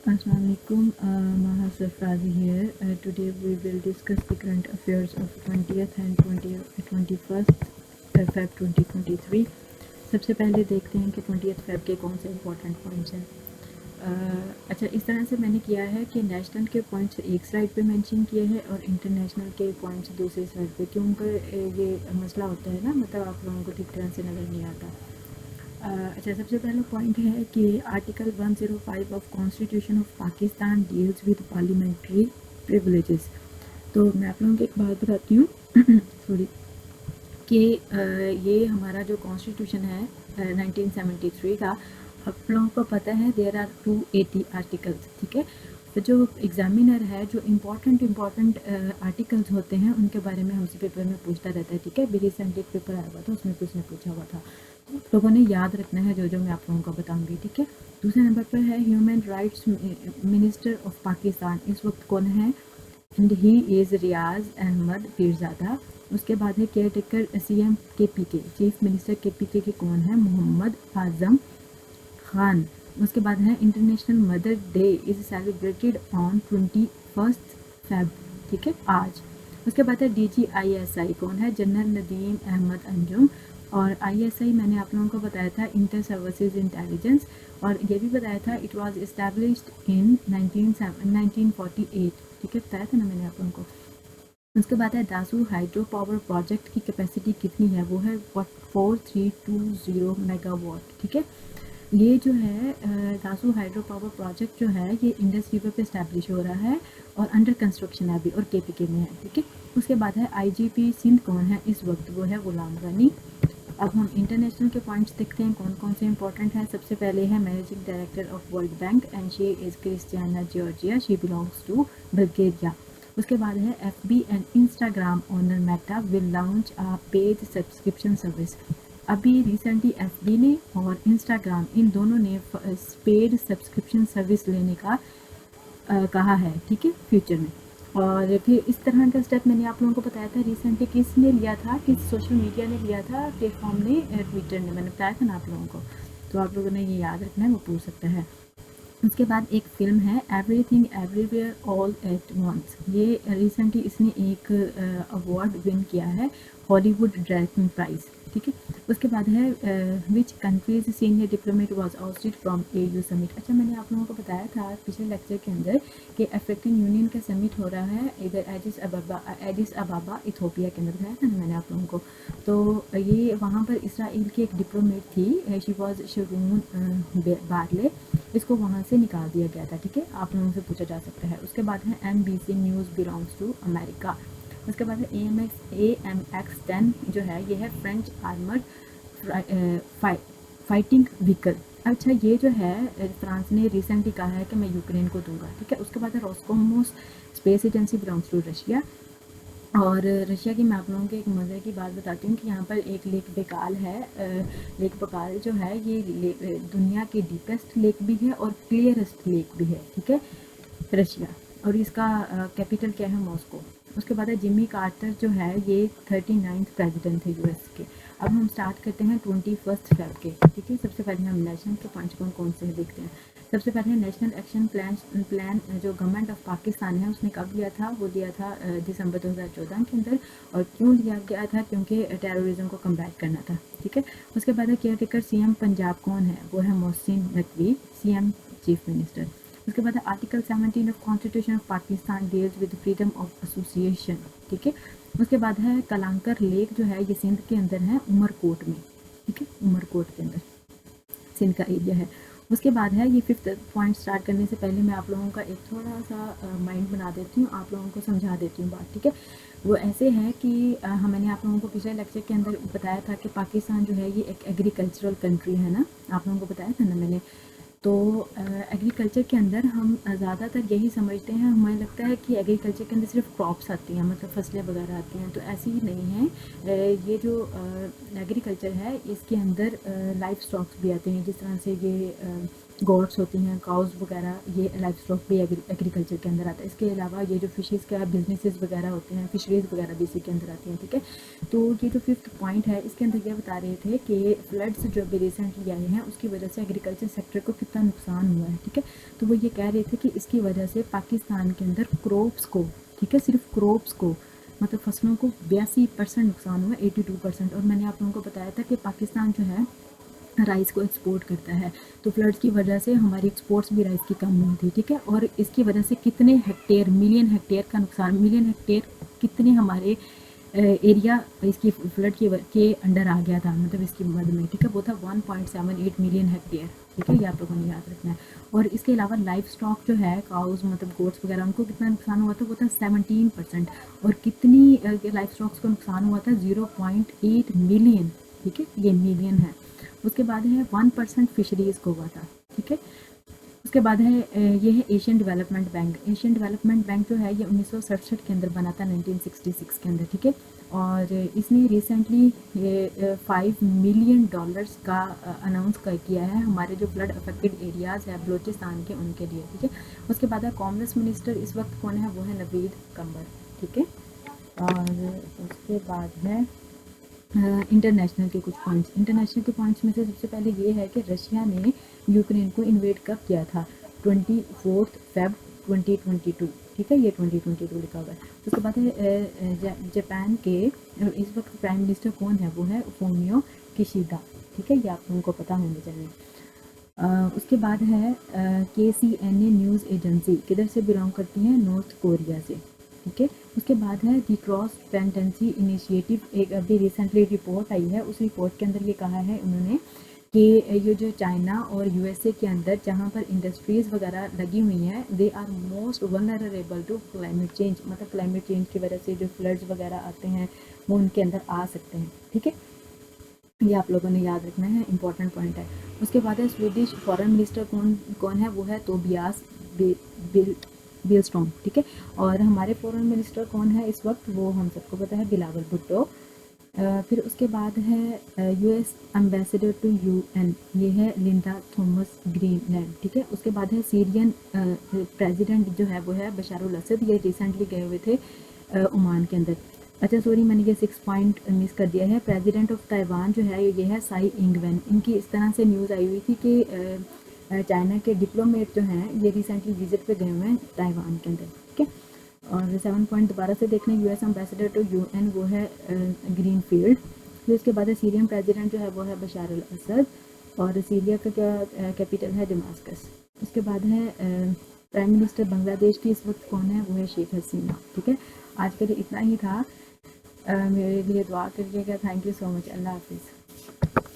Assalamualaikum, Maha Sarfazi here. Today we will discuss the current affairs of 20th and 21st Feb 2023. सबसे पहले देखते हैं कि 20th Feb के कौन से इम्पोर्टेंट पॉइंट्स हैं। अच्छा, इस तरह से मैंने किया है कि नेशनल के पॉइंट्स एक स्लाइड पे मेंशन किए हैं और इंटरनेशनल के पॉइंट्स दूसरी स्लाइड पे, क्योंकि ये मसला होता है ना, मतलब आप लोगों को ठीक तरह से नज़र नहीं आता। अच्छा, सबसे पहला पॉइंट है कि article 105 of constitution of Pakistan deals with parliamentary privileges. तो मैं आप लोगों को एक बात बताती हूँ सॉरी, कि ये हमारा जो कॉन्स्टिट्यूशन है 1973 का, आप लोगों को पता है देयर आर 280 आर्टिकल्स, ठीक है। तो जो एग्जामिनर है, जो इम्पॉर्टेंट आर्टिकल्स होते हैं उनके बारे में हमसे पेपर में पूछता रहता है, ठीक है। भी रिसेंटली एक पेपर आया हुआ था, उसमें कुछ ने पूछा हुआ था, लोगों ने याद रखना है जो मैं आप लोगों को बताऊंगी, ठीक है। दूसरे नंबर पर है human rights minister of Pakistan, इस वक्त कौन है, एंड ही इज़ रियाज अहमद पीरजादा। उसके बाद है care taker CM KPK, chief minister KPK के कौन है, मोहम्मद आजम खान। उसके बाद है international mother day is celebrated on 21 Feb, ठीक है, आज। उसके बाद है DGISI कौन है, जनरल नदीम अहमद अंजुम। और ISI मैंने आप लोगों को बताया था इंटर सर्विसेज इंटेलिजेंस, और ये भी बताया था इट वाज एस्टैब्लिश्ड इन 1948, ठीक है, बताया था ना मैंने आप लोगों को। उसके बाद है दासू हाइड्रो पावर प्रोजेक्ट की कैपेसिटी कितनी है, वो है 4320 मेगावाट, ठीक है। ये जो है दासू हाइड्रो पावर प्रोजेक्ट जो है ये इंडस रिवर पे इस्टेब्लिश हो रहा है और अंडर कंस्ट्रक्शन है अभी, और KPK में है, ठीक है। उसके बाद है IGP सिंध कौन है इस वक्त, वो है गुलाम गनी। अब हम इंटरनेशनल के पॉइंट्स देखते हैं कौन कौन से इंपॉर्टेंट हैं। सबसे पहले है managing director of World Bank and she is Christiana Georgia, she belongs to Bulgaria. उसके बाद है FB and Instagram owner Meta will launch a paid subscription service. अभी रिसेंटली FB ने और इंस्टाग्राम इन दोनों ने पेड सब्सक्रिप्शन सर्विस लेने का कहा है, ठीक है, फ्यूचर में। और फिर इस तरह का स्टेप मैंने आप लोगों को बताया था रिसेंटली, किसने लिया था, किस सोशल मीडिया ने लिया था, प्लेटफॉर्म ने, ट्विटर ने, मैंने बताया था ना आप लोगों को। तो आप लोगों ने ये याद रखना है, वो पूछ सकता है। उसके बाद एक फ़िल्म है everything everywhere all at once, ये रिसेंटली इसने एक अवार्ड विन किया है, हॉलीवुड डायरेक्टिंग प्राइज़, ठीक है। उसके बाद है which countries senior diplomat was ousted from AU summit. अच्छा, मैंने आप लोगों को बताया था पिछले लेक्चर के अंदर कि अफ्रीकन यूनियन का समिट हो रहा है इधर एडिस अबाबा इथोपिया के अंदर, बताया था ना मैंने आप लोगों को। तो ये वहाँ पर इसराइल की एक डिप्लोमेट थी, शी वॉज शरून बारले, इसको वहाँ से निकाल दिया गया था, ठीक है, आप लोगों से पूछा जा सकता है। उसके बाद है NBC news belongs to America. उसके बाद है AMX-10 जो है ये है फ्रेंच आर्मर्ड फाइटिंग व्हीकल। अच्छा, ये जो है फ्रांस ने रिसेंटली कहा है कि मैं यूक्रेन को दूंगा, ठीक है। उसके बाद है Roscosmos space agency belongs to Russia. और रशिया की मैं आप लोगों को एक मज़े की बात बताती हूँ कि यहाँ पर एक लेक बेकाल है, लेक बकाल जो है ये दुनिया की डीपेस्ट लेक भी है और क्लियरेस्ट लेक भी है, ठीक है, रशिया। और इसका कैपिटल क्या है, मॉस्को। उसके बाद है जिमी कार्टर जो है ये 39th प्रेसिडेंट थे US के। अब हम स्टार्ट करते हैं 21 Feb के, ठीक है। सबसे पहले हम नेशनल के पॉइंट्स कौन से हैं देखते हैं। सबसे पहले नेशनल एक्शन प्लान जो गवर्नमेंट ऑफ पाकिस्तान है उसने कब लिया था, वो लिया था दिसंबर 2014 के अंदर। और क्यों लिया गया था, क्योंकि टेररिज्म को कम्बैट करना था, ठीक है। उसके बाद है केयर टेकर CM पंजाब कौन है, वो है Mohsin Naqvi, CM chief minister. उसके बाद article 17 of constitution of Pakistan deals with freedom of association, ठीक है। उसके बाद है कलांकर लेक जो है ये सिंध के अंदर है, उमरकोट में, ठीक है, उमरकोट के अंदर सिंध का एरिया है। उसके बाद है ये 5th पॉइंट स्टार्ट करने से पहले मैं आप लोगों का एक थोड़ा सा माइंड बना देती हूँ, आप लोगों को समझा देती हूँ बात, ठीक है। वो ऐसे है कि मैंने आप लोगों को पिछले लेक्चर के अंदर बताया था कि पाकिस्तान जो है ये एक एग्रीकल्चरल कंट्री है ना, आप लोगों को बताया था ना मैंने। तो एग्रीकल्चर के अंदर हम ज़्यादातर यही समझते हैं, हमें लगता है कि एग्रीकल्चर के अंदर सिर्फ क्रॉप्स आती हैं, मतलब फसलें वगैरह आती हैं, तो ऐसी ही नहीं है। ये जो एग्रीकल्चर है इसके अंदर लाइफ स्टॉक्स भी आते हैं, जिस तरह से ये गोट्स होती हैं, काउस वगैरह, ये लाइफ स्टॉक भी एग्रीकल्चर के अंदर आता है। इसके अलावा ये जो फिशेज़ का बिजनेसेस वगैरह होते हैं, फिशरीज़ वगैरह भी इसी के अंदर आती हैं, ठीक है। तो ये जो 5th पॉइंट है इसके अंदर ये बता रहे थे कि फ्लड्स जो भी रिसेंटली आए हैं उसकी वजह से एग्रीकल्चर सेक्टर को कितना नुकसान हुआ है, ठीक है। तो वो ये कह रहे थे कि इसकी वजह से पाकिस्तान के अंदर क्रॉप्स को, ठीक है, सिर्फ क्रॉप्स को मतलब फसलों को 82% नुकसान हुआ, 82%। और मैंने आप लोगों को बताया था कि पाकिस्तान जो है राइस को एक्सपोर्ट करता है, तो फ्लड्स की वजह से हमारी एक्सपोर्ट्स भी राइस की कम हुई थी, ठीक है। और इसकी वजह से कितने हेक्टेयर, मिलियन हेक्टेयर का नुकसान, मिलियन हेक्टेयर कितने हमारे एरिया इसकी फ्लड के अंडर आ गया था, मतलब इसकी मद में, ठीक है। वो था 1.78 मिलियन हेक्टेयर, ठीक है, ये आप लोगों ने याद रखना है। और इसके अलावा लाइफ स्टॉक जो है, काउज मतलब गोट्स वगैरह, उनको कितना नुकसान हुआ था, वो था 17%। और कितनी लाइफ स्टॉक्स को नुकसान हुआ था, 0.8 मिलियन, ठीक है, ये मिलियन है। उसके बाद है 1% फिशरीज़ को हुआ था, ठीक है। उसके बाद है ये है Asian development bank. Asian development bank जो है ये 1967 के अंदर बना था, 1966 के अंदर, ठीक है। और इसने रिसेंटली $5 मिलियन का अनाउंस किया है हमारे जो फ्लड अफेक्टेड एरियाज़ है बलूचिस्तान के, उनके लिए, ठीक है। उसके बाद है कॉमर्स मिनिस्टर इस वक्त कौन है, वो है नवीद कम्बर, ठीक है। और उसके बाद है इंटरनेशनल के कुछ पॉइंट्स। इंटरनेशनल के पॉइंट्स में से सबसे पहले ये है कि रशिया ने यूक्रेन को इन्वेड कब किया था, 24 फेब 2022, ठीक है, ये 2022 लिखा हुआ है। उसके बाद है जापान के इस वक्त प्राइम मिनिस्टर कौन है, वो है फूमियो किशिदा, ठीक है, ये आप लोगों को पता होना चाहिए। उसके बाद है KCNA न्यूज़ एजेंसी किधर से बिलोंग करती है, नॉर्थ कोरिया से, ठीक है। उसके बाद है दी क्रॉस पेंटेंसी इनिशिएटिव, एक अभी रिसेंटली रिपोर्ट आई है, उस रिपोर्ट के अंदर ये कहा है उन्होंने कि ये जो चाइना और USA के अंदर जहाँ पर इंडस्ट्रीज़ वगैरह लगी हुई हैं, they are most vulnerable to climate change, मतलब क्लाइमेट चेंज की वजह से जो फ्लड्स वगैरह आते हैं वो उनके अंदर आ सकते हैं, ठीक है। ये आप लोगों ने याद रखना है, इंपॉर्टेंट पॉइंट है। उसके बाद है स्वीडिश फॉरेन मिनिस्टर कौन है, वो है तोबियास बिलस्ट्रॉम, ठीक है। और हमारे फॉरेन मिनिस्टर कौन है इस वक्त, वो हम सबको पता है, बिलावल भुट्टो। फिर उसके बाद है US एम्बेसडर टू UN, ये है लिंडा थॉमस ग्रीनलैंड, ठीक है। उसके बाद है सीरियन प्रेसिडेंट जो है वो है बशारुल असद, ये रिसेंटली गए हुए थे ओमान के अंदर। अच्छा सॉरी, मैंने ये 6 पॉइंट मिस कर दिया है। प्रेसिडेंट ऑफ ताइवान जो है ये है साई इंगवेन। इनकी इस तरह से न्यूज़ आई हुई थी कि चाइना के डिप्लोमेट जो हैं ये रिसेंटली विजिट पे गए हुए हैं ताइवान के अंदर, ठीक है। और 7 पॉइंट दोबारा से देखने, US एम्बेसडर टू UN वो है ग्रीन फील्ड। फिर उसके बाद सीरियन प्रेसिडेंट जो है वो है बशार अल असद, और सीरिया का क्या कैपिटल है, दमास्कस। उसके बाद है प्राइम मिनिस्टर बांग्लादेश की इस वक्त कौन है, वो है शेख हसीना, ठीक है। आज के लिए इतना ही था, मेरे लिए दुआ करिएगा। थैंक यू सो मच, अल्लाह हाफिज़।